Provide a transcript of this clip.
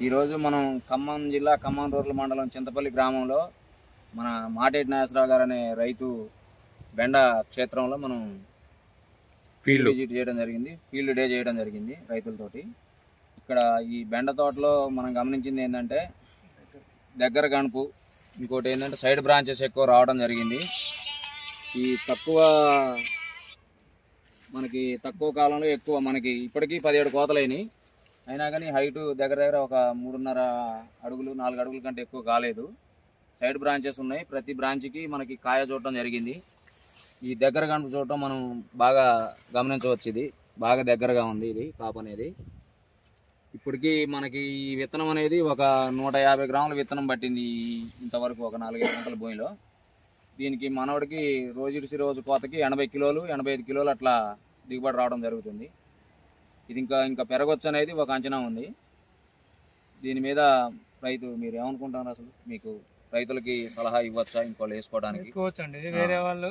ఈరోజు మనం ఖమ్మం జిల్లా ఖమ్మం రూరల్ మండలం చింతపల్లి గ్రామంలో మన మాటేటి నాగేశ్వరరావు గారు అనే రైతు బెండ క్షేత్రంలో మనం ఫీల్డ్ విజిట్ చేయడం జరిగింది, ఫీల్డ్ డే చేయడం జరిగింది రైతులతోటి. ఇక్కడ ఈ బెండ తోటలో మనం గమనించింది ఏంటంటే దగ్గర గణపు, ఇంకోటి ఏంటంటే సైడ్ బ్రాంచెస్ ఎక్కువ రావడం జరిగింది. ఈ తక్కువ కాలంలో ఎక్కువ మనకి ఇప్పటికీ 17 కోతలైనవి. అయినా కానీ హైటు దగ్గర దగ్గర ఒక 3.5 అడుగులు 4 అడుగుల కంటే ఎక్కువ కాలేదు. సైడ్ బ్రాంచెస్ ఉన్నాయి, ప్రతి బ్రాంచ్కి మనకి కాయ చూడటం జరిగింది. ఈ దగ్గర గణపు చూడటం మనం బాగా గమనించవచ్చు. ఇది బాగా దగ్గరగా ఉంది ఇది కాపు అనేది. ఇప్పటికీ మనకి ఈ విత్తనం అనేది ఒక 150 గ్రాముల విత్తనం పట్టింది ఇంతవరకు, ఒక 4-5 గంటల భూమిలో. దీనికి మనవడికి రోజు కోతకి 80 కిలోలు 85 కిలోలు అట్లా దిగుబడి రావడం జరుగుతుంది. ఇది ఇంకా పెరగొచ్చు అనేది ఒక అంచనా ఉంది. దీని మీద రైతు మీరు ఏమనుకుంటున్నారు? అసలు మీకు రైతులకి సలహా ఇవ్వచ్చా ఇంకోళ్ళు వేసుకోవడానికి? వేసుకోవచ్చండి. వేరే వాళ్ళు